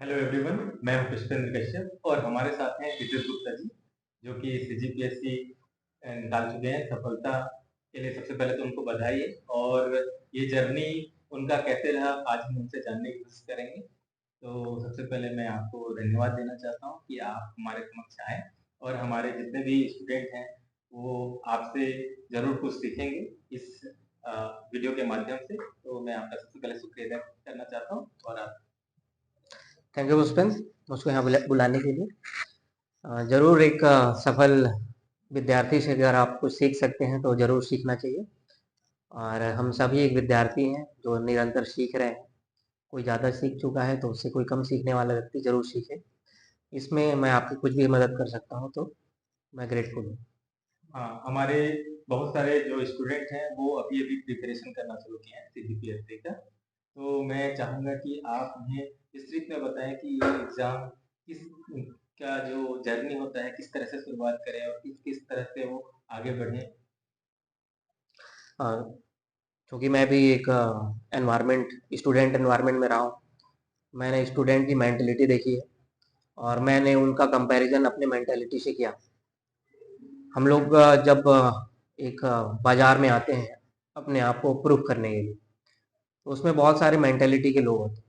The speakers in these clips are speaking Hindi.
हेलो एवरीवन, मैं हूं पुष्पेंद्र कश्यप और हमारे साथ हैं विद्युत गुप्ता जी, जो कि सीजीपीएससी निकाल चुके हैं सफलता के लिए। सबसे पहले तो उनको बधाई है और ये जर्नी उनका कैसे रहा आज हम उनसे जानने की कोशिश करेंगे। तो सबसे पहले मैं आपको धन्यवाद देना चाहता हूं कि आप हमारे समक्ष आए और हमारे जितने भी स्टूडेंट हैं वो आपसे ज़रूर कुछ सीखेंगे इस वीडियो के माध्यम से। तो मैं आपका सबसे पहले शुक्रिया अदा करना चाहता हूँ और आप थैंक यू पुष्पेंद्र, मुझको यहाँ बुलाने के लिए। ज़रूर एक सफल विद्यार्थी से अगर आप कुछ सीख सकते हैं तो ज़रूर सीखना चाहिए। और हम सभी एक विद्यार्थी हैं जो निरंतर सीख रहे हैं। कोई ज़्यादा सीख चुका है तो उससे कोई कम सीखने वाला व्यक्ति ज़रूर सीखे। इसमें मैं आपकी कुछ भी मदद कर सकता हूँ तो मैं ग्रेटफुल हूँ। हाँ, हमारे बहुत सारे जो स्टूडेंट हैं वो अभी-अभी प्रिपरेशन करना शुरू किए हैं सीजीपीएससी का। तो मैं चाहूँगा कि आप उन्हें विस्तृत में बताएँ कि ये एग्ज़ाम किस का जो जर्नी होता है, किस तरह से शुरुआत करें और किस-किस तरह से वो आगे बढ़ें? चूँकि मैं भी एक स्टूडेंट एनवायरनमेंट में रहा हूँ। मैंने स्टूडेंट की मेंटालिटी देखी है और मैंने उनका कंपैरिजन अपने मेंटालिटी से किया। हम लोग जब एक बाजार में आते हैं अपने आप को प्रूव करने के लिए, तो उसमें बहुत सारे मेंटेलिटी के लोग होते हैं।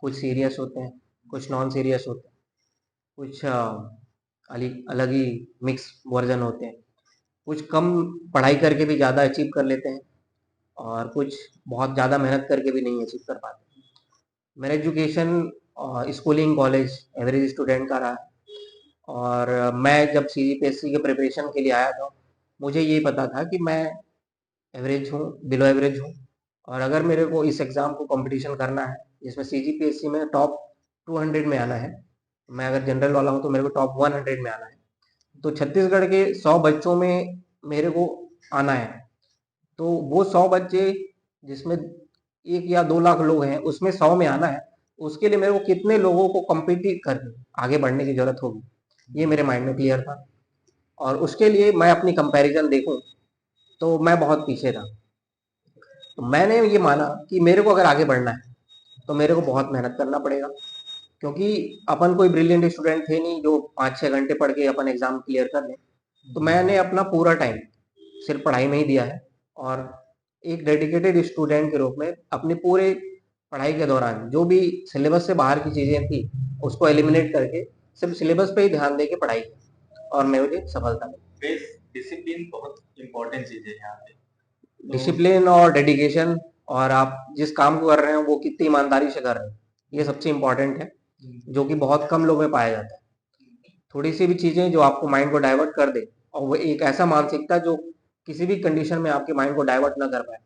कुछ सीरियस होते हैं, कुछ नॉन सीरियस होते हैं, कुछ अलग ही मिक्स वर्जन होते हैं। कुछ कम पढ़ाई करके भी ज़्यादा अचीव कर लेते हैं और कुछ बहुत ज़्यादा मेहनत करके भी नहीं अचीव कर पाते। मेरा education schooling college average student का रहा है। और मैं जब सीजीपीएससी के प्रिपरेशन के लिए आया था, मुझे ये पता था कि मैं एवरेज हूँ, बिलो एवरेज हूँ। और अगर मेरे को इस एग्ज़ाम को कंपटीशन करना है जिसमें सीजीपीएससी में टॉप 200 में आना है, मैं अगर जनरल वाला हूँ तो मेरे को टॉप 100 में आना है। तो छत्तीसगढ़ के 100 बच्चों में मेरे को आना है। तो वो 100 बच्चे जिसमें 1 या 2 लाख लोग हैं, उसमें 100 में आना है। उसके लिए मेरे को कितने लोगों को कम्पीट करके आगे बढ़ने की ज़रूरत होगी, ये मेरे माइंड में क्लियर था। और उसके लिए मैं अपनी कंपैरिजन देखूँ तो मैं बहुत पीछे था। तो मैंने ये माना कि मेरे को अगर आगे बढ़ना है तो मेरे को बहुत मेहनत करना पड़ेगा, क्योंकि अपन कोई ब्रिलियंट स्टूडेंट थे नहीं जो 5-6 घंटे पढ़ के अपन एग्जाम क्लियर कर लें। तो मैंने अपना पूरा टाइम सिर्फ पढ़ाई में ही दिया है और एक डेडिकेटेड स्टूडेंट के रूप में अपने पूरे पढ़ाई के दौरान जो भी सिलेबस से बाहर की चीज़ें थी उसको एलिमिनेट करके सिर्फ सिलेबस पे ही ध्यान दे के पढ़ाई की और मैं मुझे सफलता मिली। बेस डिसिप्लिन बहुत इम्पोर्टेंट चीज़ है यहाँ पे। तो डिसिप्लिन और डेडिकेशन और आप जिस काम को कर रहे हैं वो कितनी ईमानदारी से कर रहे हैं, ये सबसे इम्पोर्टेंट है, जो कि बहुत कम लोग में पाया जाता है। थोड़ी सी भी चीज़ें जो आपको माइंड को डाइवर्ट कर दे, और वो एक ऐसा मानसिकता जो किसी भी कंडीशन में आपके माइंड को डाइवर्ट ना कर पाए,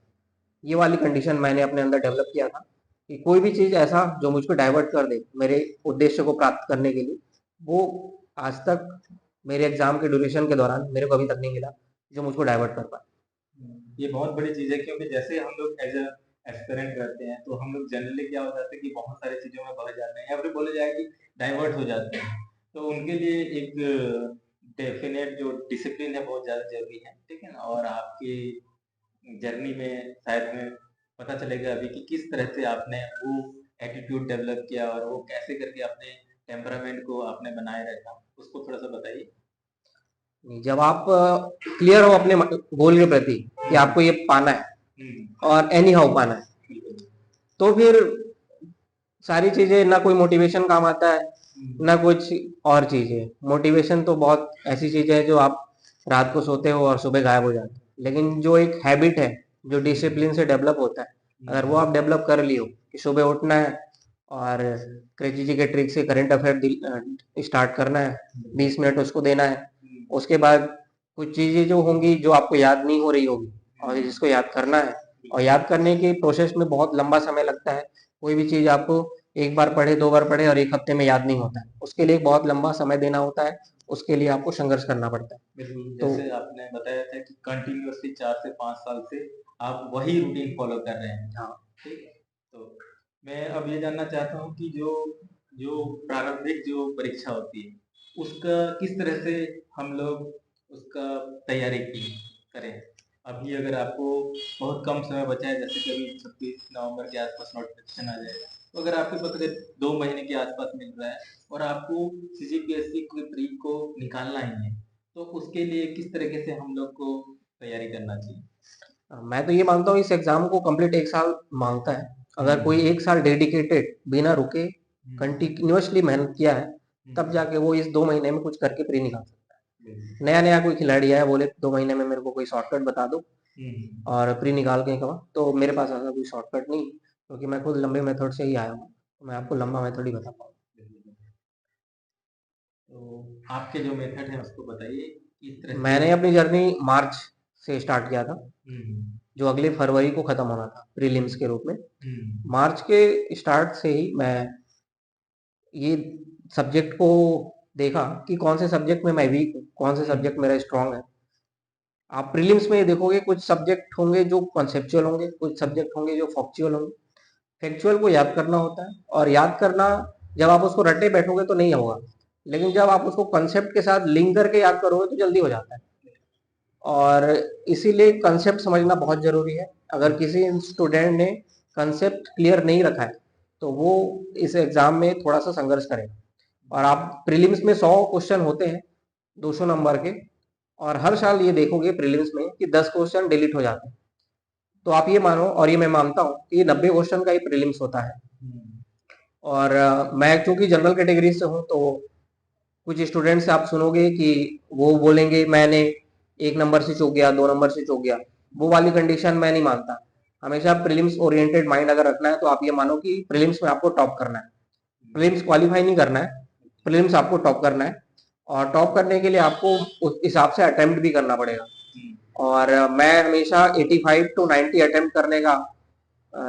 ये वाली कंडीशन मैंने अपने अंदर डेवलप किया था कि कोई भी चीज़ ऐसा जो मुझको डाइवर्ट कर दे मेरे उद्देश्य को प्राप्त करने के लिए, वो आज तक मेरे एग्जाम के ड्यूरेशन के दौरान मेरे को अभी तक नहीं मिला जो मुझको डाइवर्ट कर पाए। ये बहुत बड़ी चीज़ है क्योंकि जैसे हम लोग एज़ अ एस्पिरेंट रहते हैं, तो हम लोग जनरली क्या हो जाता है कि बहुत सारी चीज़ों में बह जाते हैं या फिर बोला जाए कि डाइवर्ट हो जाते हैं। तो उनके लिए एक डेफ़िनेट जो डिसिप्लिन है बहुत ज़्यादा ज़रूरी है, ठीक है ना? और आपकी जर्नी में शायद हमें पता चलेगा अभी कि किस तरह से आपने वो एटीट्यूड डेवलप किया और वो कैसे करके अपने टेम्परामेंट को आपने बनाए रखा, उसको थोड़ा-सा बताइए? जब आप क्लियर हो अपने गोल के प्रति कि आपको ये पाना है हुँ, और एनी हाउ पाना है, बिल्कुल। तो फिर सारी चीजें ना कोई मोटिवेशन काम आता है ना कुछ और चीजें। मोटिवेशन तो बहुत ऐसी चीज है जो आप रात को सोते हो और सुबह गायब हो जाते हो, लेकिन जो एक हैबिट है जो डिसिप्लिन से डेवलप होता है, अगर वो आप डेवलप कर लियो कि सुबह उठना है और कृषि जी के ट्रिक से करंट अफेयर स्टार्ट करना है, 20 मिनट उसको देना है। उसके बाद कुछ चीजें जो होंगी जो आपको याद नहीं हो रही होगी और जिसको याद करना है, और याद करने के प्रोसेस में बहुत लंबा समय लगता है। कोई भी चीज आपको एक बार पढ़े, 2 बार पढ़े और एक हफ्ते में याद नहीं होता है, उसके लिए बहुत लंबा समय देना होता है, उसके लिए आपको संघर्ष करना पड़ता है। बिल्कुल, तो जैसे आपने बताया था कि कंटिन्यूअसली 4 से 5 साल से आप वही रूटीन फ़ॉलो कर रहे हैं, हाँ, ठीक है? तो मैं अब ये जानना चाहता हूँ कि जो जो प्रारंभिक जो परीक्षा होती है, उसका किस तरह से हम लोग उसका तैयारी की करें? अभी अगर आपको बहुत कम समय बचा है, जैसे कभी 26 नवंबर के आसपास नोटिफिकेशन आ जाएगा, तो अगर आपके पास अगर 2 महीने के आसपास मिल रहा है और आपको सीजीपीएससी की प्री को निकालना ही है, तो उसके लिए किस तरीके से हम लोग को तैयारी करना चाहिए? मैं तो ये मानता हूँ इस एग्जाम को कंप्लीट 1 साल मांगता है। अगर कोई 1 साल डेडिकेटेड बिना रुके कंटिन्यूअसली मेहनत किया है, तब जाके वो इस 2 महीने में कुछ करके प्री निकाल सकता है। नया नया कोई खिलाड़ी आया बोले 2 महीने में मेरे को कोई शॉर्टकट बता दो और प्री निकाल के कमा, तो मेरे पास ऐसा कोई शॉर्टकट नहीं, क्योंकि मैं खुद लंबे मेथड से ही आया हूँ, तो मैं आपको लंबा मेथड ही बता पाऊँ। तो आपके जो मेथड है उसको बताइए किस तरह से। मैंने अपनी जर्नी मार्च से स्टार्ट किया था, जो अगले फरवरी को खत्म होना था प्रीलिम्स के रूप में। मार्च के स्टार्ट से ही मैं ये सब्जेक्ट को देखा कि कौन से सब्जेक्ट में मैं वीक हूँ, कौन से सब्जेक्ट मेरा स्ट्रांग है। आप प्रीलिम्स में ये देखोगे कुछ सब्जेक्ट होंगे जो कॉन्सेप्चुअल होंगे, कुछ सब्जेक्ट होंगे जो फैक्चुअल होंगे। फैक्चुअल को याद करना होता है, और याद करना जब आप उसको रटे बैठोगे तो नहीं होगा, लेकिन जब आप उसको कंसेप्ट के साथ लिंक करके याद करोगे तो जल्दी हो जाता है। और इसीलिए कंसेप्ट समझना बहुत जरूरी है। अगर किसी स्टूडेंट ने कंसेप्ट क्लियर नहीं रखा है तो वो इस एग्जाम में थोड़ा सा संघर्ष करेगा। और आप प्रीलिम्स में 100 क्वेश्चन होते हैं 200 नंबर के, और हर साल ये देखोगे प्रीलिम्स में कि 10 क्वेश्चन डिलीट हो जाते हैं। तो आप ये मानो, और ये मैं मानता हूँ कि 90 क्वेश्चन का ही प्रीलिम्स होता है। और मैं चूंकि जनरल कैटेगरी से हूँ, तो कुछ स्टूडेंट से आप सुनोगे कि वो बोलेंगे मैंने 1 नंबर से चूक गया, 2 नंबर से चूक गया। वो वाली कंडीशन मैं नहीं मानता। हमेशा प्रीलिम्स ओरिएंटेड माइंड अगर रखना है तो आप ये मानो कि प्रीलिम्स में आपको टॉप करना है, प्रीलिम्स क्वालिफाई नहीं करना है, प्रीलिम्स आपको टॉप करना है। और टॉप करने के लिए आपको उस हिसाब से अटेम्प्ट भी करना पड़ेगा। और मैं हमेशा 85 to 90 अटेम्प्ट करने का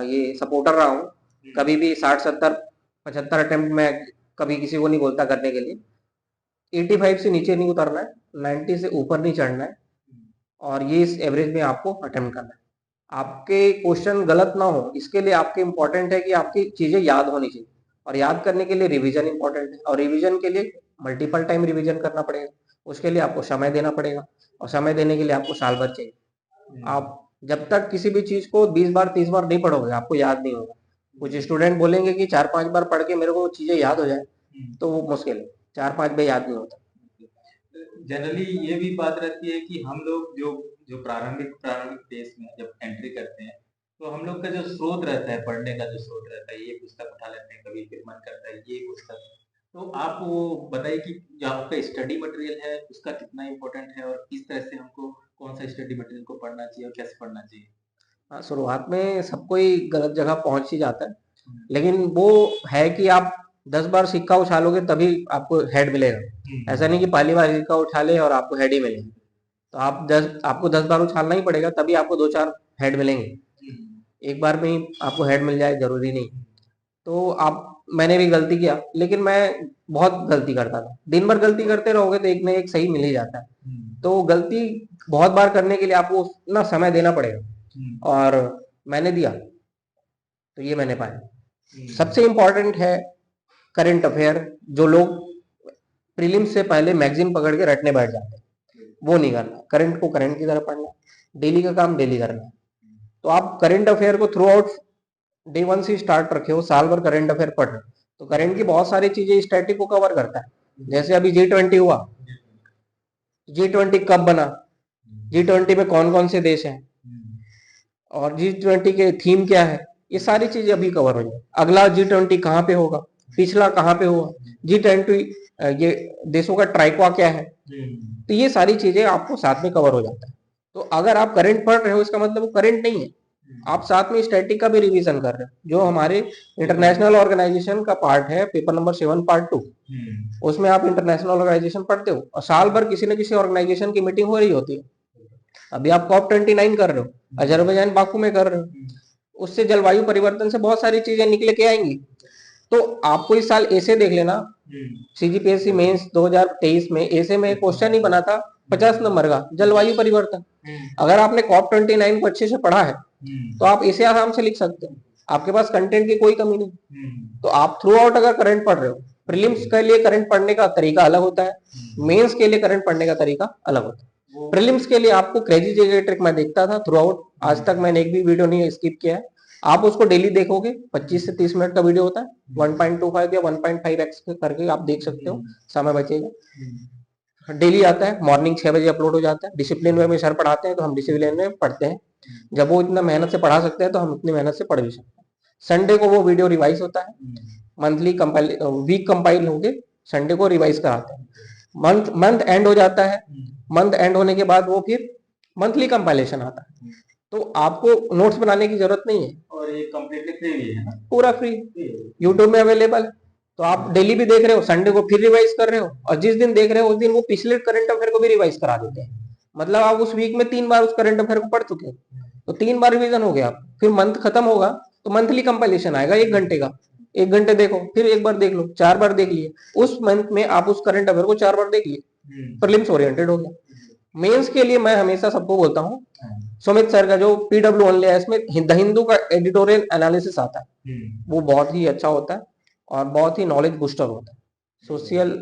ये सपोर्टर रहा हूँ। कभी भी 60, 70, 75 अटेम्प्ट में कभी किसी को नहीं बोलता करने के लिए। 85 से नीचे नहीं उतरना है, 90 से ऊपर नहीं चढ़ना है, और ये इस एवरेज में आपको अटेम्प्ट करना है। आपके क्वेश्चन गलत ना हो, इसके लिए आपके इम्पोर्टेंट है कि आपकी चीजें याद होनी चाहिए, और याद करने के लिए रिवीजन इंपॉर्टेंट है, और रिवीजन के लिए मल्टीपल टाइम रिवीजन करना पड़ेगा। उसके लिए आपको समय देना पड़ेगा, और समय देने के लिए आपको साल भर चाहिए। आप जब तक किसी भी चीज को 20 बार 30 बार नहीं पढ़ोगे आपको याद नहीं होगा। कुछ स्टूडेंट बोलेंगे कि 4-5 बार पढ़ के मेरे को चीजें याद हो जाए, तो वो मुश्किल है, 4-5 बार याद नहीं होता। जनरली ये भी बात रहती है कि हम लोग जो जो प्रारंभिक प्रारंभिक फेज में जब एंट्री करते हैं, तो हम लोग का जो स्रोत रहता है, पढ़ने का जो स्रोत रहता है, ये पुस्तक उठा लेते हैं, कभी फिर मन करता है ये पुस्तक। तो आप वो बताइए कि जो आपका स्टडी मटेरियल है उसका कितना इम्पोर्टेंट है, और किस तरह से हमको कौन सा स्टडी मटेरियल को पढ़ना चाहिए और कैसे पढ़ना चाहिए? हाँ, शुरुआत में सब कोई गलत जगह पहुंच ही जाता है, लेकिन वो है कि आप 10 बार सिक्का उछालोगे तभी आपको हेड मिलेगा। ऐसा नहीं कि पहली बार सिक्का उछाले और आपको हेड ही मिले। तो आपको 10 बार उछालना ही पड़ेगा, तभी आपको 2-4 हेड मिलेंगे। एक बार में ही आपको हेड मिल जाए जरूरी नहीं। तो मैंने भी गलती किया, लेकिन मैं बहुत गलती करता था। दिन भर गलती करते रहोगे तो एक ना एक सही मिल ही जाता है। तो गलती बहुत बार करने के लिए आपको ना समय देना पड़ेगा, और मैंने दिया, तो ये मैंने पाया। सबसे इंपॉर्टेंट है करंट अफेयर। जो लोग प्रीलिम्स से पहले मैगजीन पकड़ के रटने बैठ जाते हैं, वो नहीं करना। करंट को करंट की तरह पढ़ना, डेली का काम डेली करना। तो आप करंट अफेयर को थ्रू आउट डे 1 से स्टार्ट रखे हो, साल भर करंट अफेयर पढ़ रहे हो, तो करंट की बहुत सारी चीजें स्टैटिक को कवर करता है। जैसे अभी G20 हुआ, G20 कब बना, G20 में कौन कौन से देश हैं, और G20 के थीम क्या है, ये सारी चीजें अभी कवर हो जाए। अगला G20 कहाँ पे होगा, पिछला कहाँ पे हुआ, G20 ये देशों का ट्राइक्वा क्या है, तो ये सारी चीजें आपको साथ में कवर हो जाता है। तो अगर आप करंट पढ़ रहे हो इसका मतलब वो करंट नहीं है, आप साथ में स्टैटिक का भी रिवीजन कर रहे हो, जो हमारे इंटरनेशनल ऑर्गेनाइजेशन का पार्ट है, पेपर नंबर 7 पार्ट 2। उसमें आप इंटरनेशनल ऑर्गेनाइजेशन पढ़ते हो, और साल भर किसी न किसी ऑर्गेनाइजेशन की मीटिंग हो रही होती है। अभी आप COP29 कर रहे हो, अजरबैजान बाकू में कर रहे हो, उससे जलवायु परिवर्तन से बहुत सारी चीजें निकले के आएंगी। तो आपको इस साल ऐसे देख लेना, CGPSC मेंस 2023 में ऐसे में क्वेश्चन ही बना था 50 नंबर का, जलवायु परिवर्तन। अगर आपने COP29 को अच्छे से पढ़ा है तो आप इसे आराम से लिख सकते हो, आपके पास कंटेंट की कोई कमी नहीं। तो आप थ्रू आउट अगर करंट पढ़ रहे हो, प्रीलिम्स के लिए करंट पढ़ने का तरीका अलग होता है, मेंस के लिए करंट पढ़ने का तरीका अलग होता है। प्रीलिम्स के लिए आपको क्रेजी जेके ट्रिक मैं देखता था थ्रू आउट, आज तक मैंने एक भी वीडियो नहीं स्किप किया है। आप उसको डेली देखोगे, 25 से 30 मिनट का वीडियो होता है, 1.25 या 1.5x करके आप देख सकते हो, समय बचेगा। डेली आता है, मॉर्निंग 6 बजे अपलोड हो जाता है। डिसिप्लिन वे में सर पढ़ाते हैं तो हम डिसिप्लिन में पढ़ते हैं। जब वो इतना मेहनत से पढ़ा सकते हैं तो हम इतनी मेहनत से पढ़ भी सकते हैं। संडे को वो वीडियो रिवाइज होता है, मंथली कंपाइल, वीक कंपाइल होके संडे को रिवाइज कराते हैं। मंथ एंड हो जाता है, मंथ एंड होने के बाद वो फिर मंथली कंपाइलेशन आता है। तो आपको नोट्स बनाने की जरूरत नहीं है, और ये कंप्लीटली फ्री भी है ना? पूरा फ्री यूट्यूब में अवेलेबल है। तो आप डेली भी देख रहे हो, संडे को फिर रिवाइज कर रहे हो, और जिस दिन देख रहे हो उस दिन वो पिछले करंट अफेयर को भी रिवाइज करा देते हैं। मतलब आप उस वीक में 3 बार उस करंट अफेयर को पढ़ चुके हो, तो 3 बार रिवीजन हो गया। फिर मंथ खत्म होगा तो मंथली कंपाइलेशन आएगा 1 घंटे का, 1 घंटे देखो, फिर एक बार देख लो, 4 बार देख लिए, उस मंथ में आप उस करंट अफेयर को 4 बार देख लिए, प्रीलिम्स ओरिएंटेड हो गया। मेंस के लिए मैं हमेशा सबको बोलता हूँ, सुमित सर का जो पीडब्ल्यू ओनली है, इसमें द हिंदू का एडिटोरियल एनालिसिस आता है, वो बहुत ही अच्छा होता है और बहुत ही नॉलेज बूस्टर होता है। सोशल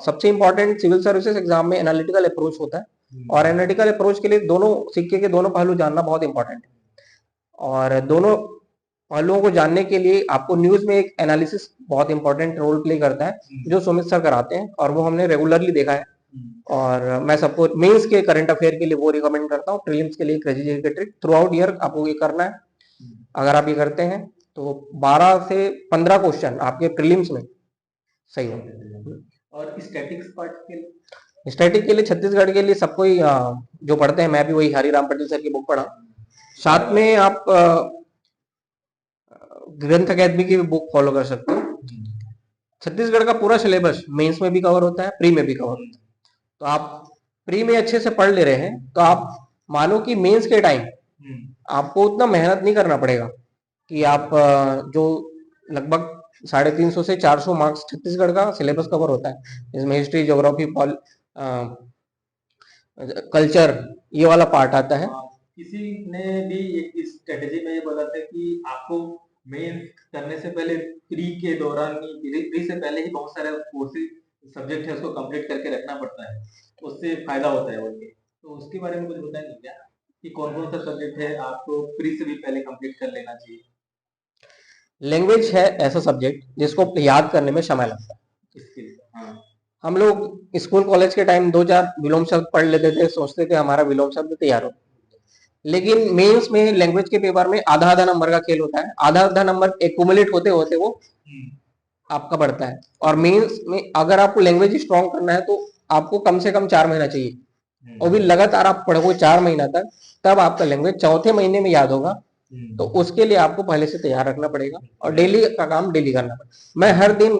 सबसे इंपॉर्टेंट सिविल सर्विसेज एग्जाम में एनालिटिकल अप्रोच होता है, और एनालिटिकल अप्रोच के लिए दोनों सिक्के के दोनों पहलू जानना बहुत इंपॉर्टेंट है। और दोनों पहलुओं को जानने के लिए आपको न्यूज में एक एनालिसिस बहुत इंपॉर्टेंट रोल प्ले करता है, जो सुमित सर कराते हैं, और वो हमने रेगुलरली देखा है। और मैं सबको मेंस के करंट अफेयर के लिए वो रिकमेंड करता हूँ। प्रीलिम्स के लिए क्रेजी जेके ट्रिक थ्रू आउट ईयर आपको ये करना है। अगर आप ये करते हैं तो 12 से 15 क्वेश्चन आपके प्रीलिम्स में सही होंगे। और स्टैटिक्स पार्ट के लिए, स्टैटिक के लिए छत्तीसगढ़ के लिए सबको ही जो पढ़ते हैं, मैं भी वही हरिराम पटेल सर की बुक पढ़ा, साथ में आप ग्रंथ अकेदमी की भी बुक फॉलो कर सकते हो। छत्तीसगढ़ का पूरा सिलेबस मेंस में भी कवर होता है, प्री में भी कवर होता है। तो आप प्री में अच्छे से पढ़ ले रहे हैं तो आप मानो कि मेंस के टाइम आपको उतना मेहनत नहीं करना पड़ेगा कि आप जो लगभग 350 से 400 मार्क्स छत्तीसगढ़ का सिलेबस कवर होता है, इसमें हिस्ट्री, ज्योग्राफी, कल्चर, ये वाला पार्ट आता है। किसी ने भी एक स्ट्रेटेजी में ये बोला था कि आपको मेन करने से पहले प्री के दौरान ही, प्री से पहले ही बहुत सारे कोर्सेज सब्जेक्ट है उसको कंप्लीट करके रखना पड़ता है, उससे फायदा होता है बोल के। तो उसके बारे में कुछ बताएंगे क्या कि कौन कौन सा सब्जेक्ट है आपको प्री से भी पहले कंप्लीट कर लेना चाहिए? लैंग्वेज है ऐसा सब्जेक्ट जिसको याद करने में समय लगता है। इसके लिए हाँ, हम लोग स्कूल कॉलेज के टाइम 2-4 विलोम शब्द पढ़ लेते थे, सोचते थे हमारा विलोम शब्द तैयार हो। लेकिन मेंस में लैंग्वेज के पेपर में आधा आधा नंबर का खेल होता है, आधा आधा नंबर एक्यूमुलेट होते होते वो आपका बढ़ता है। और मेंस में अगर आपको लैंग्वेज स्ट्रॉन्ग करना है तो आपको कम से कम 4 महीना चाहिए, और भी लगातार आप पढ़ोगे 4 महीना तक, तब आपका लैंग्वेज चौथे महीने में याद होगा। तो उसके लिए आपको पहले से तैयार रखना पड़ेगा, और डेली का काम डेली करना पड़ेगा। मैं हर दिन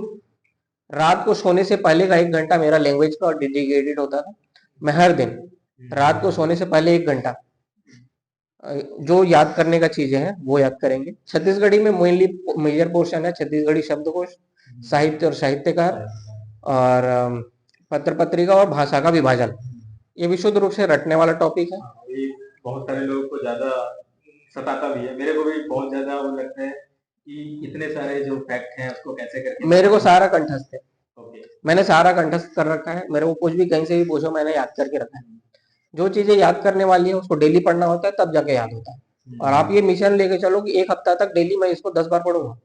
रात को सोने से पहले का 1 घंटा मेरा लैंग्वेज का डेडिकेटेड होता था। मैं हर दिन रात को सोने से पहले 1 घंटा जो याद करने का चीजें हैं वो याद करेंगे। छत्तीसगढ़ी में मेनली मेजर पोर्शन है छत्तीसगढ़ी शब्दकोश, साहित्य और साहित्यकार, और पत्र पत्रिका और भाषा का विभाजन। ये विशुद्ध रूप से रटने वाला टॉपिक है। ये बहुत सारे लोगों को ज्यादा सताता भी है, मेरे को भी बहुत ज्यादा वो लगता है कि इतने सारे जो फैक्ट हैं उसको कैसे करके। मेरे को सारा कंठस्थ है, ओके, मैंने सारा कंठस्थ कर रखा है, मेरे को कुछ भी कहीं से भी पूछो मैंने याद करके रखा है। जो चीजें याद करने वाली है उसको डेली पढ़ना होता है, तब जाके याद होता है। और आप ये मिशन लेके चलो कि 1 हफ्ता तक डेली मैं इसको 10 बार पढ़ूंगा।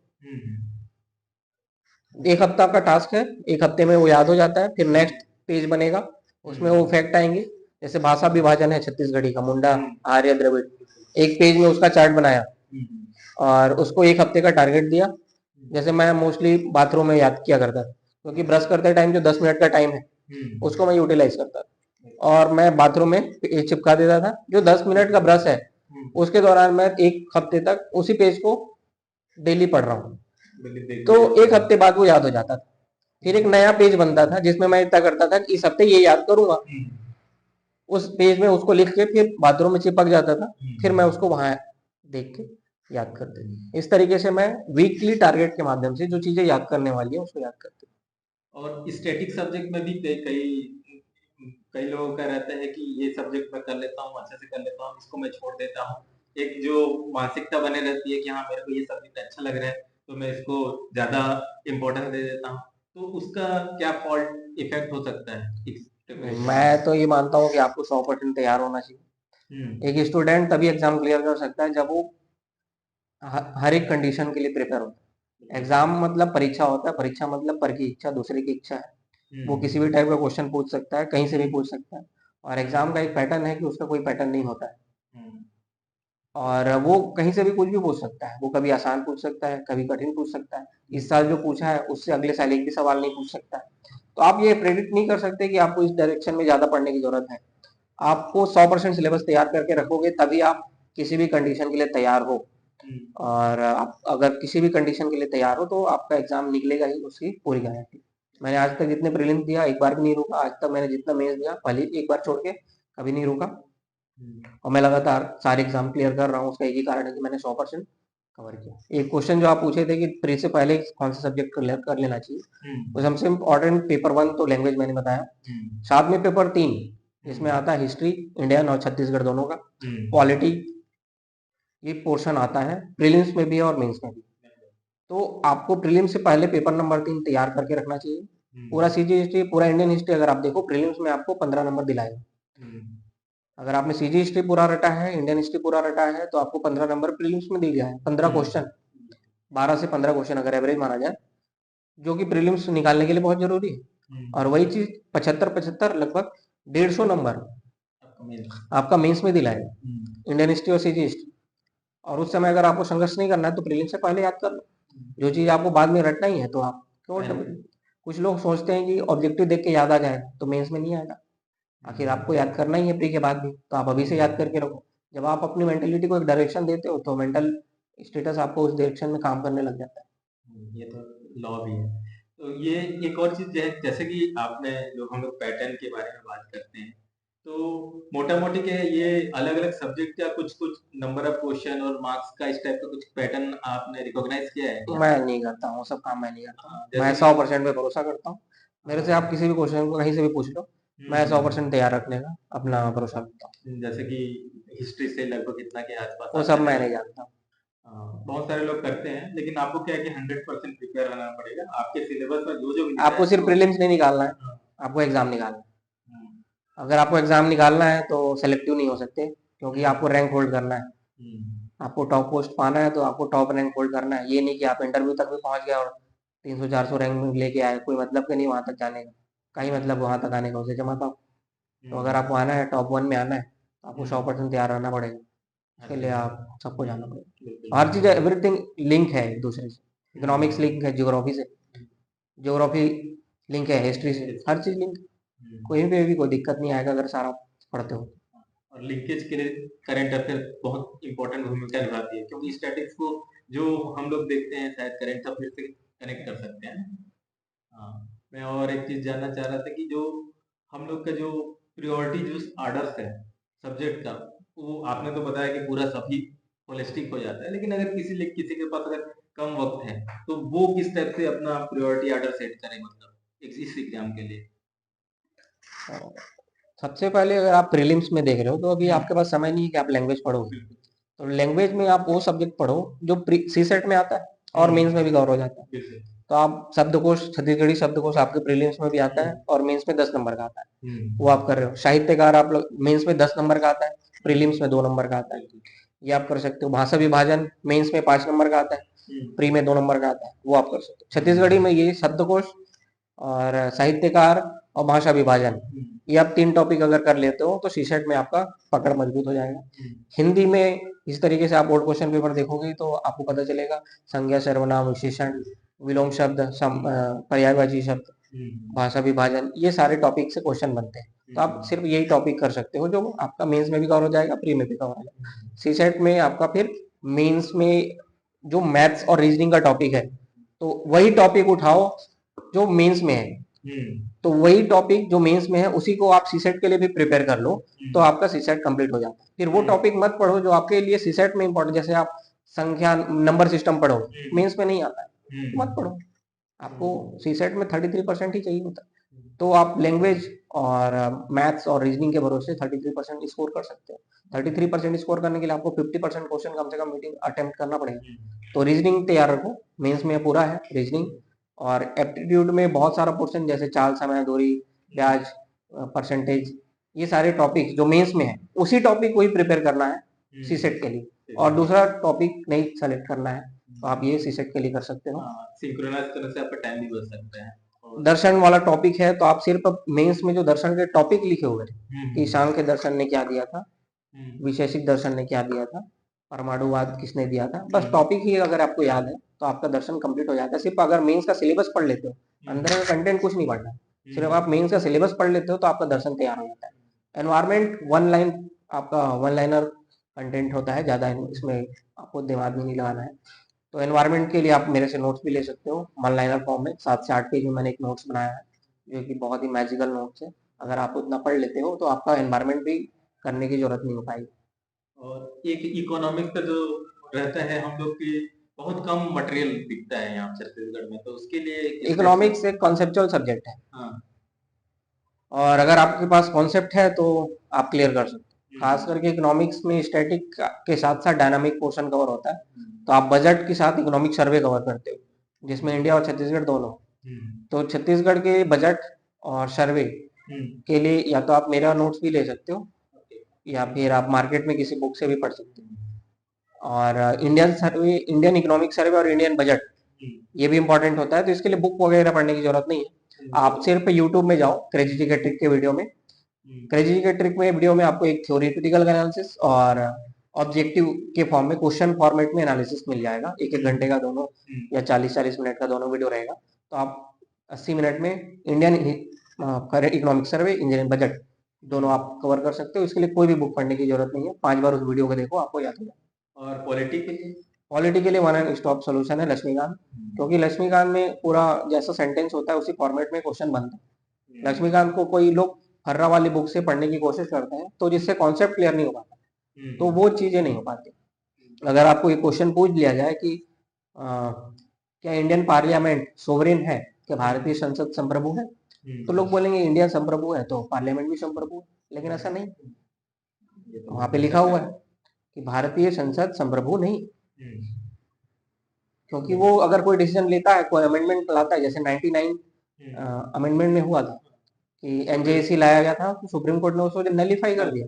1 हफ्ता का टास्क है, 1 हफ्ते में वो याद हो जाता है। फिर नेक्स्ट पेज बनेगा, उसमें वो फैक्ट आएंगे। जैसे भाषा विभाजन है छत्तीसगढ़ी का, मुंडा, आर्य, द्रविड़, एक पेज में उसका चार्ट बनाया और उसको 1 हफ्ते का टारगेट दिया। जैसे मैं मोस्टली बाथरूम में याद किया करता था, क्योंकि ब्रश करते टाइम जो 10 मिनट का टाइम है उसको मैं यूटिलाइज करता था, और मैं बाथरूम में पेज चिपका देता था। जो 10 मिनट का ब्रश है उसके दौरान मैं 1 हफ्ते तक उसी पेज को डेली पढ़ रहा हूँ, तो 1 हफ्ते बाद वो याद हो जाता था। फिर एक नया पेज बनता था जिसमें मैं इतना करता था कि इस हफ्ते ये याद करूंगा, उस पेज में उसको लिख के फिर बाथरूम में चिपक जाता था, फिर मैं उसको वहां देख के याद करते थे। इस तरीके से मैं वीकली टारगेट के माध्यम से जो चीजें याद करने वाली है उसको याद करते। और स्टैटिक सब्जेक्ट में भी कई कई लोगों का रहता है कि ये सब्जेक्ट मैं कर लेता हूँ, अच्छे से कर लेता हूँ, इसको मैं छोड़ देता हूँ। एक जो मानसिकता बनी रहती है कि हाँ मेरे को ये सब्जेक्ट अच्छा लग रहा है तो मैं इसको ज्यादा इम्पोर्टेंस दे देता हूँ, तो उसका क्या फॉल्ट इफेक्ट हो सकता है प्रिपरेशन? मैं तो ये मानता हूँ कि आपको 100% तैयार होना चाहिए। एक स्टूडेंट तभी एग्जाम क्लियर कर सकता है जब वो हर एक कंडीशन के लिए प्रिपेयर होता है। एग्जाम मतलब परीक्षा होता है, परीक्षा मतलब पर की इच्छा, दूसरे की इच्छा है। वो किसी भी टाइप का क्वेश्चन पूछ सकता है, कहीं से भी पूछ सकता है। और एग्जाम का एक पैटर्न है कि उसका कोई पैटर्न नहीं होता है, और वो कहीं से भी कुछ भी पूछ सकता है। वो कभी आसान पूछ सकता है, कभी कठिन पूछ सकता है। इस साल जो पूछा है उससे अगले साल एक भी सवाल नहीं पूछ सकता है। तो आप ये प्रेडिक्ट नहीं कर सकते कि आपको इस डायरेक्शन में ज्यादा पढ़ने की जरूरत है। आपको 100% सिलेबस तैयार करके रखोगे तभी आप किसी भी कंडीशन के लिए तैयार हो। और आप अगर किसी भी कंडीशन के लिए तैयार हो तो आपका एग्जाम निकलेगा ही, उसकी पूरी गारंटी। मैंने आज तक जितने प्रीलिम्स दिया एक बार भी नहीं रुका। आज तक मैंने जितना मेंस दिया पहले एक बार छोड़ के कभी नहीं रुका। और मैं लगातार सारे एग्जाम क्लियर कर रहा हूँ। उसका एक ही कारण है कि मैंने 100% कवर किया। एक क्वेश्चन जो आप पूछे थे कि प्री से पहले कौन सा सब्जेक्ट क्लियर कर लेना चाहिए, तो सबसे इम्पोर्टेंट पेपर 1 तो लैंग्वेज मैंने बताया। साथ में पेपर 3 इसमें आता है हिस्ट्री, इंडियन और छत्तीसगढ़ दोनों का, पॉलिटी, ये पोर्शन आता है प्रीलिम्स में भी और मेंस में भी। तो आपको प्रीलिम्स से पहले पेपर नंबर 3 तैयार करके रखना चाहिए। पूरा सीजी हिस्ट्री, पूरा इंडियन हिस्ट्री अगर आप देखो प्रीलिम्स में आपको 15 नंबर दिलाएगा। अगर आपने सीजी हिस्ट्री पूरा रटा है, इंडियन हिस्ट्री पूरा रटा है, तो आपको 15 नंबर प्रीलिम्स में दिया है। 15 क्वेश्चन, 12 से 15 क्वेश्चन अगर एवरेज माना जाए, जो कि प्रीलिम्स निकालने के लिए बहुत जरूरी है। और वही चीज 75 लगभग 150 नंबर आपका मेंस में दिलाएगा, इंडियन हिस्ट्री और सीजी हिस्ट्री। और उस समय अगर आपको संघर्ष नहीं करना है तो प्रीलिम्स से पहले याद कर लो। जो चीज आपको बाद में रटना ही है तो आप क्यों। कुछ लोग सोचते हैं कि ऑब्जेक्टिव देख के याद आ जाएगा तो मेंस में नहीं आएगा। आखिर आपको याद करना ही है प्री के बाद भी, तो आप अभी से याद करके रखो। जब आप अपनी मेंटेलिटी को एक डायरेक्शन देते हो तो मेंटल स्टेटस आपको उस डायरेक्शन में काम करने लग जाता है। ये तो लॉ भी है। तो ये एक और चीज है, जैसे कि आपने जो हम लोग पैटर्न के बारे में बात करते हैं, तो मोटा मोटी के ये अलग अलग सब्जेक्ट का कुछ कुछ नंबर ऑफ क्वेश्चन और मार्क्स का इस टाइप का कुछ पैटर्न आपने रिकॉग्नाइज किया है क्या? मैं नहीं करता हूँ, सब काम मैं नहीं करता। मैं जैसे 100% पे भरोसा करता हूँ। मेरे से आप किसी भी क्वेश्चन को कहीं से भी पूछ लो, मैं 100% तैयार रखने का अपना भरोसा रखता हूँ। जैसे कि हिस्ट्री से लगभग कितना के आसपास वो सब मैं नहीं जानता। बहुत सारे लोग करते हैं, लेकिन आपको क्या है कि 100% प्रिपेयर रहना पड़ेगा। आपके सिलेबस में जो भी आपको सिर्फ प्रीलिम्स नहीं निकालना है, आपको एग्जाम निकालना है। अगर आपको एग्जाम निकालना है तो सेलेक्टिव नहीं हो सकते, क्योंकि आपको रैंक होल्ड करना है। आपको टॉप पोस्ट पाना है तो आपको टॉप रैंक होल्ड करना है। ये नहीं कि आप इंटरव्यू तक भी पहुंच गए और 300-400 रैंक लेके आए, कोई मतलब का नहीं वहां तक जाने का। कहीं मतलब वहां तक आने का, उसे जमा पाओ। तो अगर आपको आना है टॉप 1 में आना है तो आपको 100% तैयार रहना पड़ेगा। उसके लिए आप सबको जाना पड़ेगा। हर चीज, एवरीथिंग लिंक है एक दूसरे से। इकोनॉमिक्स लिंक है ज्योग्राफी से, ज्योग्राफी लिंक है हिस्ट्री से, हर चीज लिंक। कोई भी कोई दिक्कत नहीं आएगा अगर सारा पढ़ते हो। और लिंकेज के लिए करंट अफेयर बहुत इंपॉर्टेंट भूमिका निभाती है, क्योंकि स्टैटिक्स को जो हम लोग देखते हैं शायद करंट अफेयर से कनेक्ट कर सकते हैं। हाँ, मैं और एक चीज जानना चाह रहा था कि जो हम लोग का जो प्रियोरिटी जो आर्डर्स है सब्जेक्ट का, वो आपने तो बताया कि पूरा सभी होलिस्टिक हो जाता है, लेकिन अगर किसी के पास अगर कम वक्त है तो वो किस टाइप से अपना प्रायोरिटी ऑर्डर सेट करे, मतलब इस एग्जाम के लिए? सबसे पहले अगर आप प्रीलिम्स में देख रहे हो तो अभी आपके पास समय नहीं है कि आप लैंग्वेज पढ़ोगे। तो लैंग्वेज में आप वो सब्जेक्ट पढ़ो जो सी सेट में आता है और मेंस में भी कवर हो जाता है। तो आप शब्दकोश, छत्तीसगढ़ी शब्दकोश आपके प्रीलिम्स में भी आता है और मेंस में 10 नंबर का आता है, वो आप कर रहे हो। साहित्यकार आप लोग मेंस में 10 नंबर का आता है, प्रीलिम्स में 2 नंबर का आता है, ये आप कर सकते हो। भाषा विभाजन मेंस में 5 नंबर का आता है, प्री में 2 नंबर का आता है, वो आप कर सकते हो। छत्तीसगढ़ी में ये शब्दकोश और साहित्यकार और भाषा विभाजन, ये आप 3 टॉपिक अगर कर लेते हो तो सीसेट में आपका पकड़ मजबूत हो जाएगा। हिंदी में इस तरीके से आप बोर्ड क्वेश्चन पेपर देखोगे तो आपको पता चलेगा संज्ञा, सर्वनाम, विशेषण, विलोम शब्द, पर्यायवाची शब्द, भाषा विभाजन, ये सारे टॉपिक से क्वेश्चन बनते हैं। तो आप सिर्फ यही टॉपिक कर सकते हो जो आपका मेंस में भी कवर हो जाएगा, प्री में भी कवर हो जाएगा। सीसेट में आपका फिर मेंस में जो मैथ्स और रीजनिंग का टॉपिक है तो वही टॉपिक उठाओ जो मेंस में है। तो वही टॉपिक जो मेंस में है उसी को आप सीसेट के लिए भी प्रिपेयर कर लो तो आपका सीसेट कंप्लीट हो जाता है। फिर वो टॉपिक मत पढ़ो जो आपके लिए सीसेट में इंपॉर्टेंट, जैसे आप संख्या नंबर सिस्टम पढ़ो, मेंस में नहीं आता है, मत पढ़ो। आपको सीसेट में 33% ही चाहिए होता है। तो आप लैंग्वेज और मैथ्स और रीजनिंग के भरोसे 33% स्कोर कर सकते हो। 33% स्कोर करने के लिए आपको 50% क्वेश्चन कम से कम मीटिंग अटेम्प्ट करना पड़ेगा। तो रीजनिंग तैयार रखो, मेंस में पूरा है रीजनिंग। और एप्टीट्यूड में बहुत सारा पोर्शन जैसे चाल, समय, दूरी, ब्याज, परसेंटेज, ये सारे टॉपिक जो मेंस में है उसी टॉपिक को ही प्रिपेयर करना है सीसेट के लिए, और दूसरा टॉपिक नहीं सेलेक्ट करना है, तो आप ये सीसेट के लिए कर सकते हो। सिंक्रोनाइज करने से आपका टाइम भी बच सकता है। दर्शन वाला टॉपिक है तो आप सिर्फ मेंस में जो दर्शन के टॉपिक लिखे हुए थे कि सांख्य दर्शन ने क्या दिया था, विशेषिक दर्शन ने क्या दिया था, परमाणुवाद किसने दिया था, बस टॉपिक ही अगर आपको याद है तो आपका दर्शन कंप्लीट हो जाता है। सिर्फ अगर मेंस का सिलेबस पढ़ लेते हो, अंदर का कंटेंट कुछ नहीं पढ़ना, सिर्फ आप मेंस का सिलेबस पढ़ लेते हो तो आपका दर्शन तैयार हो जाता है। एनवायरमेंट वन लाइन, आपका वन लाइनर कंटेंट होता है, ज़्यादा इसमें आपको दिमाग में नहीं लगाना है। तो एनवायरमेंट के लिए आप मेरे से नोट्स भी ले सकते हो वन लाइनर फॉर्म में, 7 से 8 पेज में मैंने एक नोट्स बनाया है जो कि बहुत ही मैजिकल नोट्स है। अगर आप उतना पढ़ लेते हो तो आपका एनवायरमेंट भी करने की जरूरत नहीं हो पाएगी। और एक इकोनॉमिक्स का जो रहता है हम लोग की बहुत कम मटेरियल दिखता है यहाँ छत्तीसगढ़ में, तो उसके लिए इकोनॉमिक्स एक कॉन्सेप्चुअल सब्जेक्ट है। हाँ। और अगर आपके पास कॉन्सेप्ट है तो आप क्लियर कर सकते हो। खास करके इकोनॉमिक्स में स्टैटिक के साथ साथ डायनामिक पोर्शन कवर होता है, तो आप बजट के साथ इकोनॉमिक सर्वे कवर करते हो जिसमें इंडिया और छत्तीसगढ़ दोनों। तो छत्तीसगढ़ के बजट और सर्वे के लिए या तो आप मेरा नोट्स भी ले सकते हो या फिर आप मार्केट में किसी बुक से भी पढ़ सकते हो। और इंडियन सर्वे, इंडियन इकोनॉमिक सर्वे और इंडियन बजट ये भी इंपॉर्टेंट होता है, तो इसके लिए बुक वगैरह पढ़ने की जरूरत नहीं है। आप सिर्फ यूट्यूब में जाओ क्रेजी के ट्रिक के वीडियो में, क्रेजी के ट्रिक में वीडियो में आपको एक थ्योरेटिकल एनालिसिस और ऑब्जेक्टिव के फॉर्म में क्वेश्चन फॉर्मेट में एनालिसिस मिल जाएगा। 1-1 घंटे का दोनों या 40-40 मिनट का दोनों वीडियो रहेगा, तो आप 80 मिनट में Indian economic survey, Indian budget दोनों आप कवर कर सकते हो। इसके लिए कोई भी बुक पढ़ने की जरूरत नहीं है, 5 बार उस वीडियो को देखो, आपको याद हो जाएगा। और पॉलिटी के लिए, पॉलिटी के लिए वन एंड स्टॉप सोल्यूशन है लक्ष्मीकांत, क्योंकि लक्ष्मीकांत में पूरा जैसा सेंटेंस होता है उसी फॉर्मेट में क्वेश्चन बनता है। लक्ष्मीकांत को कोई लोग फर्रा वाली बुक से पढ़ने की कोशिश करते हैं तो जिससे कॉन्सेप्ट क्लियर नहीं हो पाता, तो वो चीजें नहीं हो पाती। अगर आपको एक क्वेश्चन पूछ लिया जाए कि क्या इंडियन पार्लियामेंट सोवरेन है, क्या भारतीय संसद संप्रभु है, तो लोग बोलेंगे इंडिया संप्रभु है तो पार्लियामेंट भी संप्रभु है, लेकिन ऐसा नहीं, वहां पे लिखा हुआ है कि भारतीय संसद संप्रभु नहीं, क्योंकि वो अगर कोई डिसीजन लेता है, कोई अमेंडमेंट लाता है, जैसे 99 अमेंडमेंट में हुआ था कि एनजेएसी लाया गया था, तो सुप्रीम कोर्ट ने उसको नलीफाई कर दिया,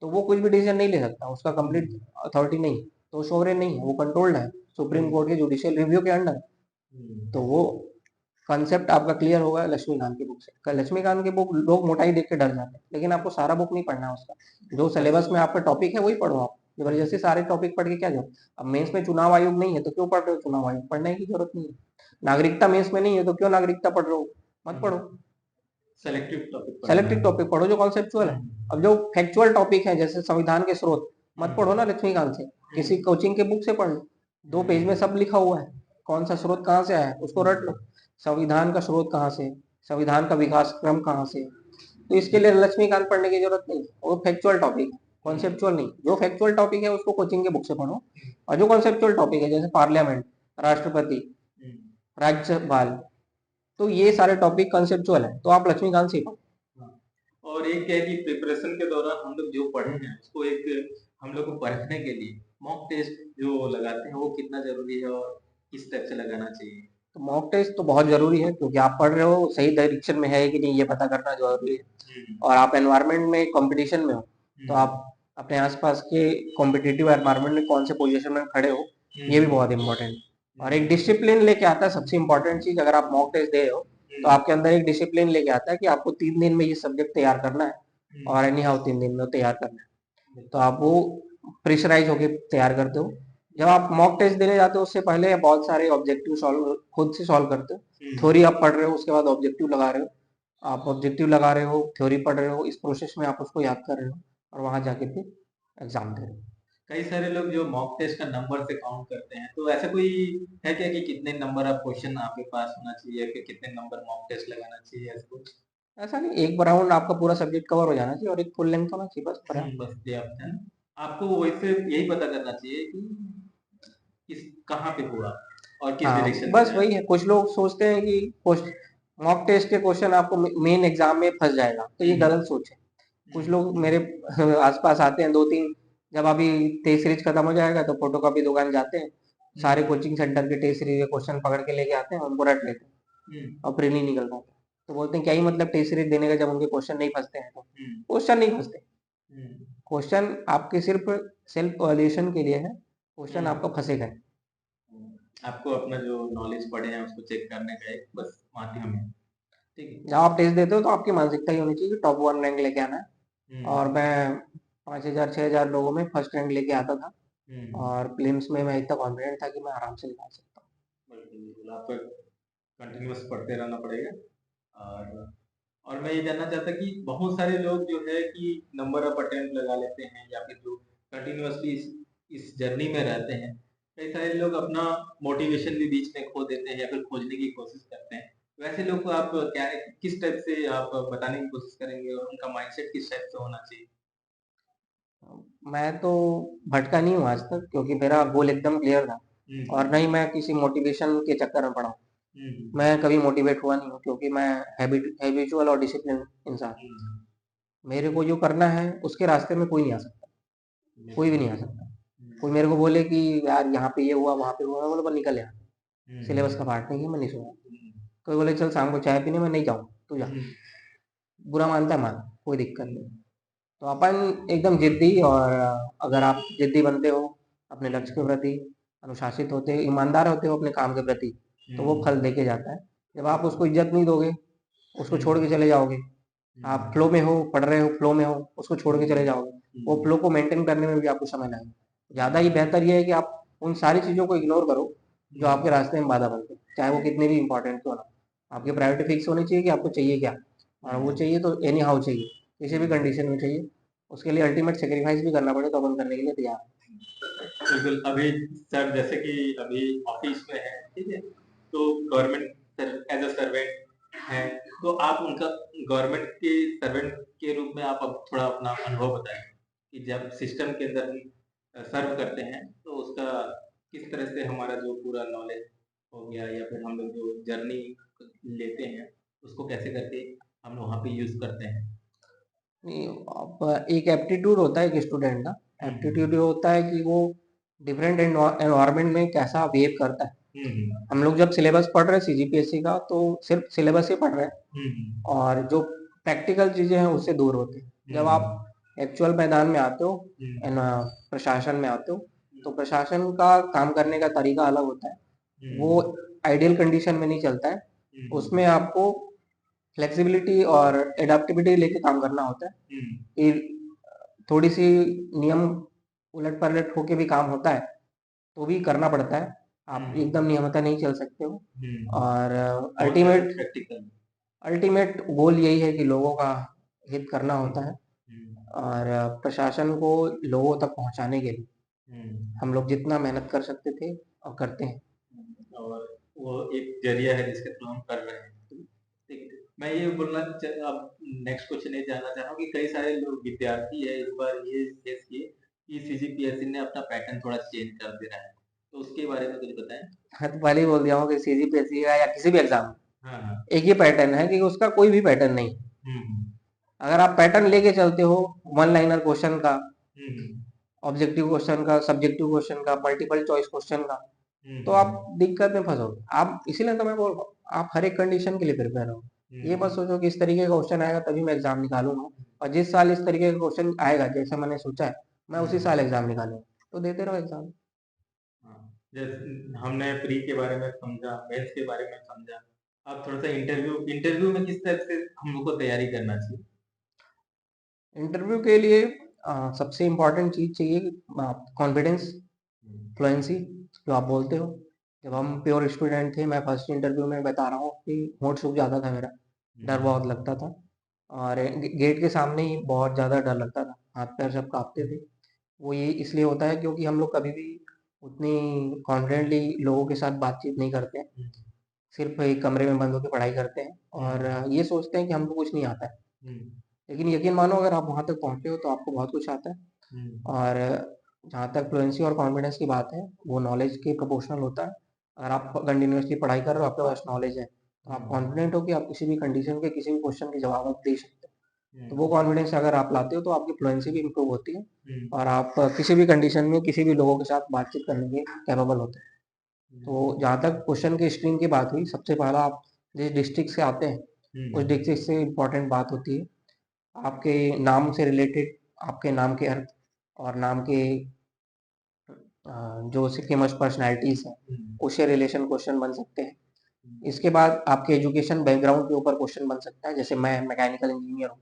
तो वो कुछ भी डिसीजन नहीं ले सकता, उसका कंप्लीट अथॉरिटी नहीं, तो सोवरेन नहीं है, वो कंट्रोल्ड है सुप्रीम कोर्ट के जुडिशियल रिव्यू के अंडर। तो वो कॉन्सेप्ट आपका क्लियर होगा लक्ष्मीकांत की बुक से। लक्ष्मीकांत की बुक लोग मोटाई देख के डर जाते हैं, लेकिन आपको सारा बुक नहीं पढ़ना है उसका, जो सिलेबस में आपका टॉपिक है वही पढ़ो आप, जबरदस्ती सारे टॉपिक पढ़ के क्या जाओ। अब मेंस में चुनाव आयोग नहीं है तो क्यों पढ़ रहे हो चुनाव आयोग, पढ़ने की जरूरत नहीं है। नागरिकता मेंस में नहीं है तो क्यों नागरिकता पढ़ रहे हो, मत पढ़ो। सेलेक्टिव टॉपिक पढ़ो जो कॉन्सेप्चुअल है। अब जो फैक्चुअल टॉपिक है जैसे संविधान के स्रोत, मत पढ़ो ना लक्ष्मीकांत से, किसी कोचिंग के बुक से पढ़ लो, 2 पेज में सब लिखा हुआ है, कौन सा स्रोत कहाँ से आया है उसको रट लो, संविधान का स्रोत कहाँ से, संविधान का विकास क्रम कहाँ से। तो इसके लिए लक्ष्मीकांत पढ़ने की जरूरत नहीं, वो फैक्चुअल टॉपिक है, कॉन्सेप्चुअल नहीं। जो फैक्चुअल टॉपिक है उसको कोचिंग के बुक से पढ़ो, और जो कॉन्सेप्चुअल टॉपिक है जैसे पार्लियामेंट, राष्ट्रपति, राज्यपाल, तो ये सारे टॉपिक कंसेप्चुअल है, तो आप लक्ष्मीकांत से पढ़ो। और एक क्या है कि प्रिपरेशन के दौरान हम लोग जो पढ़े हैं उसको एक हम लोग को परखने के लिए मॉक टेस्ट जो लगाते हैं वो कितना जरूरी है और किस टाइप से लगाना चाहिए। तो मॉक टेस्ट तो बहुत जरूरी है, क्योंकि आप पढ़ रहे हो सही डायरेक्शन में है कि नहीं ये पता करना जरूरी है। और आप एनवायरनमेंट में कंपटीशन में हो, तो आप अपने आसपास के कॉम्पिटिटिव एनवायरनमेंट में कौन से पोजीशन में खड़े हो, ये भी बहुत इंपॉर्टेंट। और एक डिसिप्लिन लेके आता है, सबसे इंपॉर्टेंट चीज, अगर आप मॉक टेस्ट दे रहे हो तो आपके अंदर एक डिसिप्लिन लेके आता है कि आपको 3 दिन में ये सब्जेक्ट तैयार करना है, और एनी हाउ 3 दिन में तैयार करना है, तो आप वो प्रेशराइज होके तैयार करते हो। जब आप मॉक टेस्ट देने जाते हो उससे पहले बहुत सारे ऑब्जेक्टिव सॉल्व खुद से सॉल्व करते हो। थ्योरी आप पढ़ रहे हो, उसके बाद ऑब्जेक्टिव लगा रहे हो, आप ऑब्जेक्टिव लगा रहे हो, थ्योरी पढ़ रहे हो, इस प्रोसेस में आप उसको याद कर रहे हो और वहां जाके फिर एग्जाम दे रहे हो। कई सारे लोग जो मॉक टेस्ट का नंबर से काउंट करते हैं, तो ऐसा कोई है क्या कि कितने नंबर आप क्वेश्चन आपके पास होना चाहिए, फिर कितने नंबर मॉक टेस्ट लगाना चाहिए, ऐसा कुछ? ऐसा नहीं, एक राउंड आपका पूरा सब्जेक्ट कवर हो जाना चाहिए और एक फुल लेंथ होना चाहिए, बस बस ये आपका है। आपको वैसे यही पता करना चाहिए कि किस कहाँ पे हुआ और किस डायरेक्शन में बस जाए। वही है, कुछ लोग सोचते हैं कि मॉक टेस्ट के क्वेश्चन आपको मेन एग्जाम में फंस जाएगा, तो ये गलत सोच है। कुछ लोग मेरे आसपास आते हैं 2-3, जब अभी टेस्ट सीरीज खत्म हो जाएगा तो फोटोकॉपी दुकान जाते हैं, सारे कोचिंग सेंटर के टेस्ट सीरीज के क्वेश्चन पकड़ के लेके आते हैं, उनको रट लेते हैं और फिर नहीं निकल पाते। तो बोलते हैं क्या ही मतलब टेस्ट सीरीज देने का जब उनके क्वेश्चन नहीं फंसते हैं तो। क्वेश्चन नहीं फंसते, क्वेश्चन आपके सिर्फ सेल्फ वैल्यूएशन के लिए है, क्वेश्चन आपका फंसेगा नहीं। आपको अपना जो नॉलेज पढ़े हैं उसको चेक करने का एक बस माध्यम है, ठीक है। जब आप टेस्ट देते हो तो आपकी मानसिकता ही होनी चाहिए कि टॉप 1 रैंक लेके आना है। और मैं 5000 6000 लोगों में फर्स्ट रैंक लेके आता था, और प्रीलिम्स में मैं इतना कॉन्फिडेंट था कि मैं आराम से निकाल सकता हूँ। बिल्कुल, आपको कंटिन्यूअस पढ़ते रहना पड़ेगा। और मैं ये जानना चाहता कि बहुत सारे लोग जो है कि नंबर ऑफ अटेम्प्ट लगा लेते हैं या फिर जो कंटिन्यूअसली इस जर्नी में रहते हैं, कई सारे लोग अपना मोटिवेशन भी बीच में खो देते हैं या फिर खोजने की कोशिश करते हैं। वैसे लोग को आप क्या किस टाइप से आप बताने की कोशिश करेंगे और उनका माइंडसेट किस टाइप से होना चाहिए? मैं तो भटका नहीं हूँ आज तक, क्योंकि मेरा गोल एकदम क्लियर था, और नहीं मैं किसी मोटिवेशन के चक्कर में पड़ा हूँ। मैं कभी मोटिवेट हुआ नहीं हूँ, क्योंकि मैं हैबिचुअल और डिसिप्लिन इंसान हूँ। मेरे को जो करना है उसके रास्ते में कोई नहीं आ सकता, कोई भी नहीं आ सकता। कोई मेरे को बोले कि यार यहाँ पे ये हुआ, वहाँ पे हुआ, मैं बोला बस निकल यहाँ, सिलेबस का पार्ट नहीं है, मैं नहीं सुना। कोई बोले चल शाम को चाय पीने, मैं नहीं जाऊँ, तू जा। बुरा मानता है मान, कोई दिक्कत नहीं। तो अपन एकदम जिद्दी, और अगर आप जिद्दी बनते हो, अपने लक्ष्य के प्रति अनुशासित होते हो, ईमानदार होते हो अपने काम के प्रति, तो वो फल देके जाता है। जब आप उसको इज्जत नहीं दोगे, उसको छोड़ के चले जाओगे, आप फ्लो में हो, पढ़ रहे हो, फ्लो में हो, उसको छोड़ के चले जाओगे, वो फ्लो को मेंटेन करने में भी आपको समय लगेगा। ज़्यादा ही बेहतर ये है कि आप उन सारी चीज़ों को इग्नोर करो जो आपके रास्ते में बाधा बनते हैं, चाहे वो कितनी भी इंपॉर्टेंट क्यों ना। आपकी प्रायोरिटी फिक्स होनी चाहिए कि आपको चाहिए क्या, और वो चाहिए तो एनी हाउ चाहिए, किसी भी कंडीशन में चाहिए। उसके लिए अल्टीमेट सेक्रीफाइस भी करना पड़े तो अपन करने के लिए तैयार हैं। बिल्कुल, अभी सर जैसे कि अभी ऑफिस में है, ठीक है, तो गवर्नमेंट एज अ सर्वेंट है, तो आप उनका गवर्नमेंट के सर्वेंट के रूप में आप अब थोड़ा अपना अनुभव बताएं कि जब सिस्टम के अंदर सर्व करते हैं तो उसका किस तरह से हमारा जो पूरा नॉलेज हो गया या फिर हम लोग जो जर्नी लेते हैं उसको कैसे करके हम लोग वहाँ पे यूज करते हैं। नहीं, आप एक एप्टीट्यूड होता है एक स्टूडेंट का, एप्टीट्यूड होता है कि वो डिफरेंट एनवायरनमेंट में कैसा बिहेव करता है। हम लोग जब सिलेबस पढ़ रहे हैं सीजीपीएससी का, तो सिर्फ सिलेबस ही पढ़ रहे हैं, और जो प्रैक्टिकल चीजें हैं उससे दूर होते हैं। जब आप एक्चुअल मैदान में आते हो, प्रशासन में आते हो, तो प्रशासन का काम करने का तरीका अलग होता है। वो आइडियल कंडीशन में नहीं चलता है, उसमें आपको फ्लेक्सिबिलिटी और एडाप्टेबिलिटी लेके काम करना होता है। कि थोड़ी सी नियम उलट पलट होके भी काम होता है, तो भी करना पड़ता है। आप एकदम नियमतः नहीं चल सकते हो। और अल्टीमेट गोल यही है कि लोगों का हित करना होता है, और प्रशासन को लोगों तक पहुंचाने के लिए हम लोग जितना मेहनत कर सकते थे और करते हैं, और वो एक जरिया है जिसके थ्रू हम कर रहे हैं। ठीक है। मैं ये बोलना अब नेक्स्ट क्वेश्चन ये जानना चाह रहा हूँ कि कई सारे लोग विद्यार्थी है इस बार ये फेस किए कि सीजीपीएससी ने अपना पैटर्न थोड़ा चेंज कर दे रहा है, तो उसके बारे में कुछ बताएं। हाँ, तो पहले ही बोल दिया हूँ कि सीजीपीएससी का या किसी भी एग्जाम, हाँ, एक ही पैटर्न है कि उसका कोई भी पैटर्न नहीं। अगर आप पैटर्न लेके चलते हो वन लाइनर क्वेश्चन का, ऑब्जेक्टिव क्वेश्चन का, सब्जेक्टिव क्वेश्चन का, मल्टीपल चॉइस क्वेश्चन का, तो आप दिक्कत में फंसोगे। आप इसीलिए तो मैं बोल रहा हूँ, आप हर एक कंडीशन के लिए प्रिपेयर हो। ये मत सोचो कि इस तरीके का क्वेश्चन आएगा तभी मैं एग्जाम निकालूंगा, और जिस साल इस तरीके का क्वेश्चन आएगा जैसे मैंने सोचा है, मैं उसी साल एग्जाम निकालूंगा, तो देते रहो एग्जाम। जैसे हमने प्री के बारे में समझा, मेंस के बारे में समझा, अब थोड़ा सा इंटरव्यू इंटरव्यू में किस तरह से हम लोग को तैयारी करना चाहिए। इंटरव्यू के लिए सबसे इम्पोर्टेंट चीज चाहिए कॉन्फिडेंस, फ्लुएंसी, जो आप बोलते हो। जब हम प्योर स्टूडेंट थे, मैं फर्स्ट इंटरव्यू में बता रहा हूँ कि होंठ सूख जाता था मेरा, डर बहुत लगता था, और गेट के सामने ही बहुत ज़्यादा डर लगता था, हाथ पैर सब कांपते थे। वो ये इसलिए होता है क्योंकि हम लोग कभी भी उतनी कॉन्फिडेंटली लोगों के साथ बातचीत नहीं करते हैं, सिर्फ एक कमरे में बंद होकर पढ़ाई करते हैं, और ये सोचते हैं कि हमको कुछ नहीं आता है। लेकिन यकीन मानो, अगर आप वहाँ तक पहुँचे हो तो आपको बहुत कुछ आता है। और जहाँ तक फ्लुएंसी और कॉन्फिडेंस की बात है, वो नॉलेज के प्रोपोर्शनल होता है। अगर आप कंटिन्यूसली पढ़ाई कर रहे हो, आपके पास नॉलेज है, तो आप कॉन्फिडेंट हो कि आप किसी भी कंडीशन के किसी भी क्वेश्चन के जवाब आप दे सकते हैं। तो वो कॉन्फिडेंस अगर आप लाते हो तो आपकी फ्लुएंसी भी इम्प्रूव होती है, और आप किसी भी कंडीशन में किसी भी लोगों के साथ बातचीत करने के कैपेबल होते हैं। तो जहाँ तक क्वेश्चन के स्ट्रीम की बात हुई, सबसे पहला आप जिस डिस्ट्रिक्ट से आते हैं उस डिस्ट्रिक्ट से इम्पोर्टेंट बात होती है आपके नाम से रिलेटेड, आपके नाम के अर्थ और नाम के जो फेमस पर्सनैलिटीज़ हैं उससे रिलेशन क्वेश्चन बन सकते हैं। इसके बाद आपके एजुकेशन बैकग्राउंड के ऊपर क्वेश्चन बन सकता है। जैसे मैं मैकेनिकल इंजीनियर हूँ,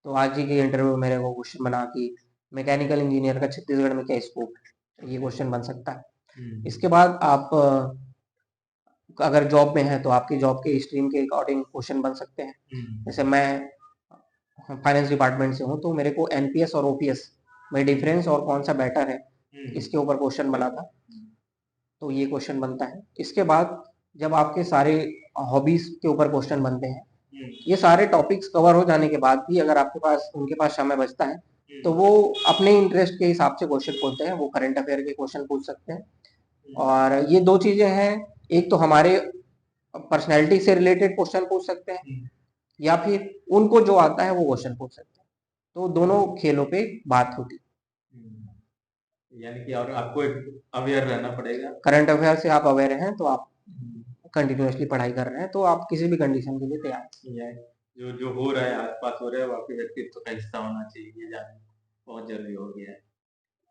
तो आज ही के इंटरव्यू में मेरे को क्वेश्चन बना कि मैकेनिकल इंजीनियर का छत्तीसगढ़ में क्या स्कोप है, ये क्वेश्चन बन सकता है। इसके बाद आप अगर जॉब में हैं तो आपकी जॉब के स्ट्रीम के अकॉर्डिंग क्वेश्चन बन सकते हैं। जैसे मैं फाइनेंस डिपार्टमेंट से हूँ, तो मेरे को एनपीएस और ओपीएस में डिफरेंस और कौन सा बेटर है इसके ऊपर क्वेश्चन बना था, तो ये क्वेश्चन बनता है। इसके बाद जब आपके सारे हॉबीज के ऊपर क्वेश्चन बनते हैं, ये सारे टॉपिक्स कवर हो जाने के बाद भी अगर आपके पास उनके पास समय बचता है तो वो अपने इंटरेस्ट के हिसाब से क्वेश्चन पूछते हैं, वो करंट अफेयर के क्वेश्चन पूछ सकते हैं। और ये दो चीजें हैं, एक तो हमारे पर्सनैलिटी से रिलेटेड क्वेश्चन पूछ सकते हैं या फिर उनको जो आता है वो क्वेश्चन पूछ सकते हैं। तो दोनों खेलों पे बात होती है। यानी कि और आपको अवेयर रहना पड़ेगा। करंट अफेयर से आप अवेयर हैं तो आप कंटिन्यूअसली पढ़ाई कर रहे हैं, तो आप किसी भी कंडीशन के लिए तैयार हैं। जो जो हो रहा है आसपास हो रहा है वो आपके व्यक्तित्व का हिस्सा होना चाहिए, ये जानना बहुत जरूरी हो गया है।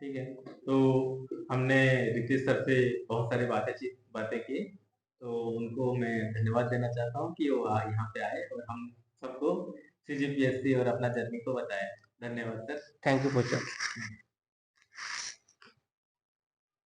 ठीक है, तो हमने रितेश सर से बहुत सारी बातें की, तो उनको मैं धन्यवाद देना चाहता हूँ कि वो यहाँ पे आए और हम सबको सीजीपीएससी और अपना जर्नी को बताएं। धन्यवाद सर। Thank you for